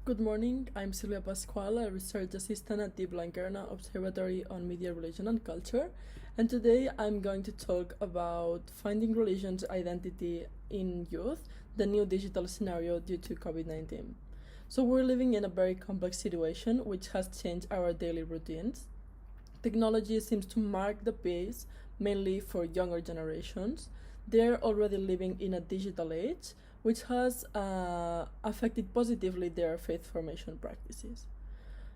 Good morning, I'm Sílvia Pascual, a research assistant at the Blanquerna Observatory on Media, Religion and Culture, and today I'm going to talk about finding religion's identity in youth, the new digital scenario due to COVID-19. So we're living in a very complex situation which has changed our daily routines. Technology seems to mark the pace, mainly for younger generations. They're already living in a digital age, which has affected positively their faith formation practices.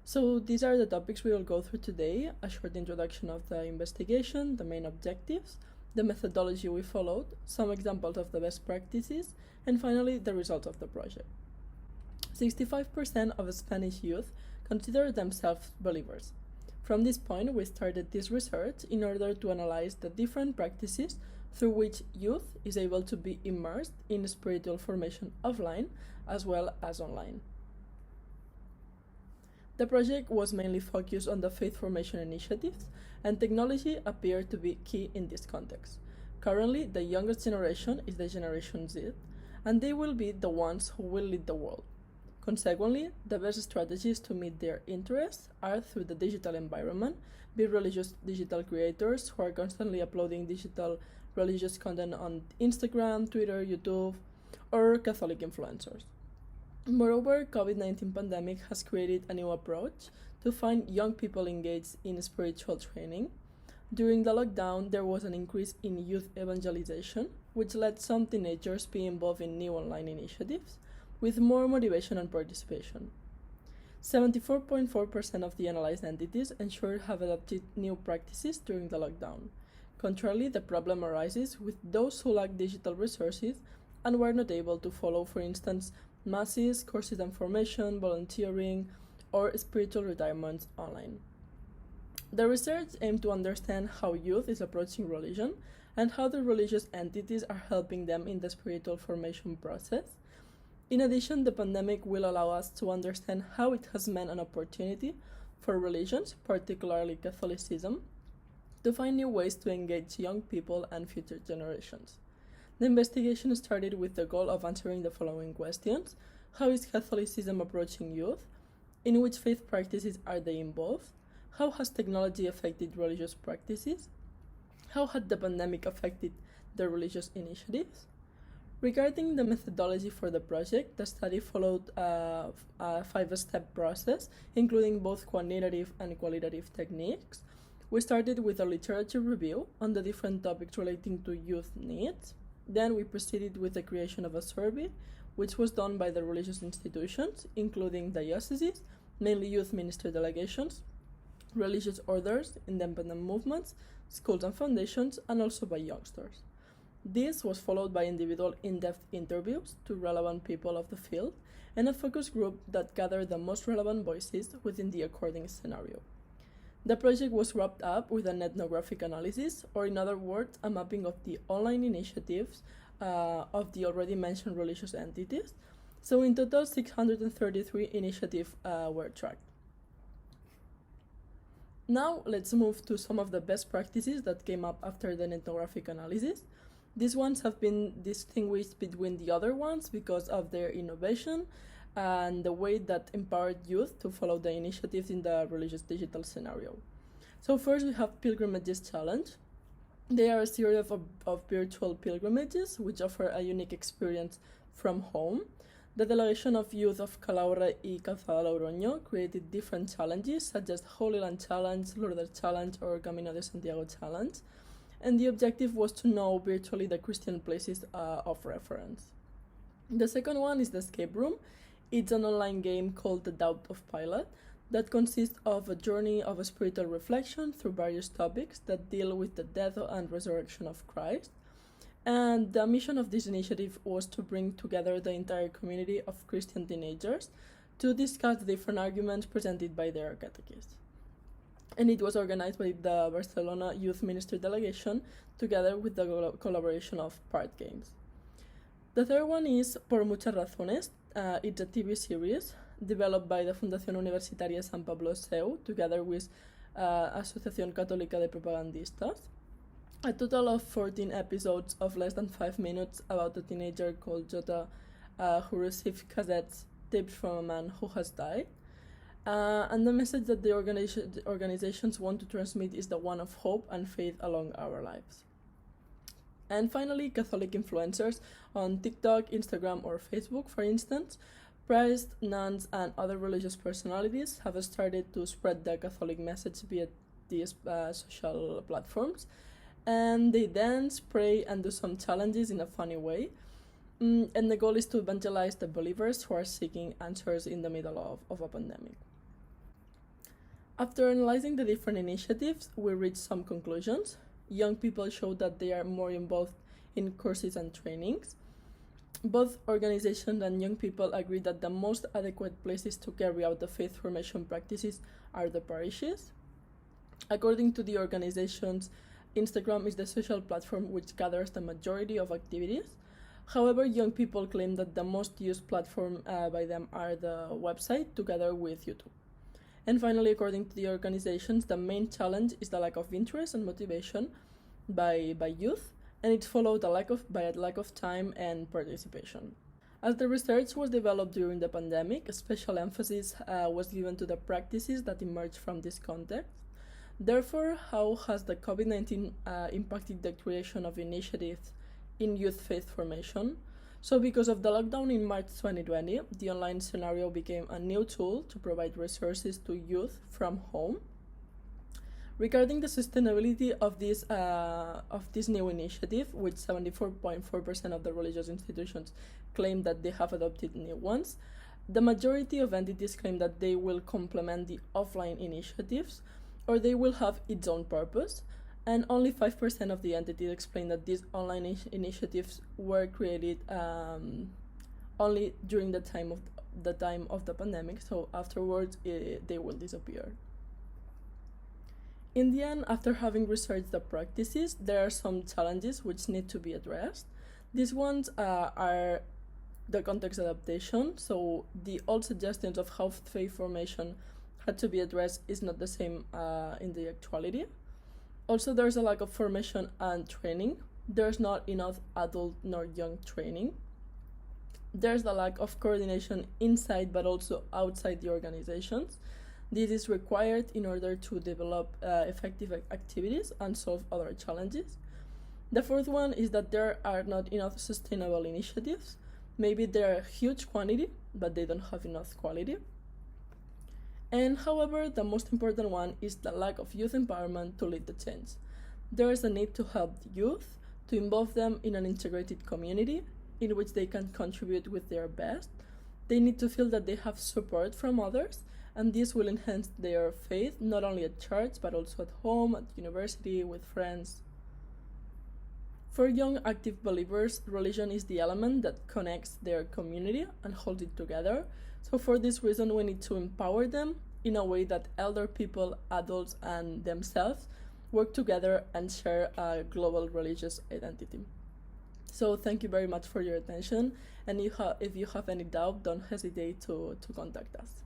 So these are the topics we will go through today: a short introduction of the investigation, the main objectives, the methodology we followed, some examples of the best practices, and finally the results of the project. 65% of Spanish youth consider themselves believers. From this point, we started this research in order to analyze the different practices through which youth is able to be immersed in spiritual formation offline as well as online. The project was mainly focused on the faith formation initiatives, and technology appeared to be key in this context. Currently, the youngest generation is the Generation Z, and they will be the ones who will lead the world. Consequently, the best strategies to meet their interests are through the digital environment, be religious digital creators who are constantly uploading digital religious content on Instagram, Twitter, YouTube, or Catholic influencers. Moreover, COVID-19 pandemic has created a new approach to find young people engaged in spiritual training. During the lockdown, there was an increase in youth evangelization, which led some teenagers be involved in new online initiatives, with more motivation and participation. 74.4% of the analyzed entities ensured have adopted new practices during the lockdown. Contrarily, the problem arises with those who lack digital resources and were not able to follow, for instance, masses, courses and formation, volunteering, or spiritual retirements online. The research aimed to understand how youth is approaching religion and how the religious entities are helping them in the spiritual formation process. In addition, the pandemic will allow us to understand how it has meant an opportunity for religions, particularly Catholicism, to find new ways to engage young people and future generations. The investigation started with the goal of answering the following questions: how is Catholicism approaching youth? In which faith practices are they involved? How has technology affected religious practices? How had the pandemic affected the religious initiatives? Regarding the methodology for the project, the study followed a 5-step process, including both quantitative and qualitative techniques. We started with a literature review on the different topics relating to youth needs. Then we proceeded with the creation of a survey, which was done by the religious institutions, including dioceses, mainly youth ministry delegations, religious orders, independent movements, schools and foundations, and also by youngsters. This was followed by individual in-depth interviews to relevant people of the field and a focus group that gathered the most relevant voices within the according scenario. The project was wrapped up with an ethnographic analysis, or in other words, a mapping of the online initiatives of the already mentioned religious entities. So in total, 633 initiatives were tracked. Now let's move to some of the best practices that came up after the ethnographic analysis. These ones have been distinguished between the other ones because of their innovation and the way that empowered youth to follow the initiatives in the religious digital scenario. So first we have Pilgrimages Challenge. They are a series of virtual pilgrimages which offer a unique experience from home. The delegation of youth of Calahorra y Calzada Logroño created different challenges such as Holy Land Challenge, Lourdes Challenge, or Camino de Santiago Challenge. And the objective was to know virtually the Christian places of reference. The second one is the Escape Room. It's an online game called The Doubt of Pilate that consists of a journey of a spiritual reflection through various topics that deal with the death and resurrection of Christ. And the mission of this initiative was to bring together the entire community of Christian teenagers to discuss the different arguments presented by their catechists. And it was organized by the Barcelona Youth Ministry Delegation together with the collaboration of Part Games. The third one is Por Muchas Razones. It's a TV series developed by the Fundación Universitaria San Pablo SEU together with Asociación Católica de Propagandistas. A total of 14 episodes of less than 5 minutes about a teenager called Jota who received cassettes tips from a man who has died. And the message that the organizations want to transmit is the one of hope and faith along our lives. And finally, Catholic influencers on TikTok, Instagram, or Facebook, for instance, priests, nuns, and other religious personalities have started to spread the Catholic message via these social platforms. And they dance, pray, and do some challenges in a funny way. And the goal is to evangelize the believers who are seeking answers in the middle of a pandemic. After analyzing the different initiatives, we reached some conclusions. Young people show that they are more involved in courses and trainings. Both organizations and young people agree that the most adequate places to carry out the faith formation practices are the parishes. According to the organizations, Instagram is the social platform which gathers the majority of activities. However, young people claim that the most used platform by them are the website together with YouTube. And finally, according to the organizations, the main challenge is the lack of interest and motivation by youth, and it's followed by a lack of time and participation. As the research was developed during the pandemic, a special emphasis was given to the practices that emerged from this context. Therefore, how has the COVID-19 impacted the creation of initiatives in youth faith formation? So because of the lockdown in March 2020, the online scenario became a new tool to provide resources to youth from home. Regarding the sustainability of this new initiative, which 74.4% of the religious institutions claim that they have adopted new ones, the majority of entities claim that they will complement the offline initiatives or they will have its own purpose. And only 5% of the entities explain that these online initiatives were created only during the time of the pandemic, so afterwards they will disappear. In the end, after having researched the practices, there are some challenges which need to be addressed. These ones are the context adaptation, so the old suggestions of how faith formation had to be addressed is not the same in the actuality. Also, there's a lack of formation and training. There's not enough adult nor young training. There's the lack of coordination inside but also outside the organizations. This is required in order to develop effective activities and solve other challenges. The fourth one is that there are not enough sustainable initiatives. Maybe there are huge quantity, but they don't have enough quality. And however, the most important one is the lack of youth empowerment to lead the change. There is a need to help the youth, to involve them in an integrated community in which they can contribute with their best. They need to feel that they have support from others, and this will enhance their faith not only at church but also at home, at university, with friends. For young active believers, religion is the element that connects their community and holds it together. So for this reason, we need to empower them in a way that elder people, adults, and themselves work together and share a global religious identity. So thank you very much for your attention, and if you have any doubt, don't hesitate to contact us.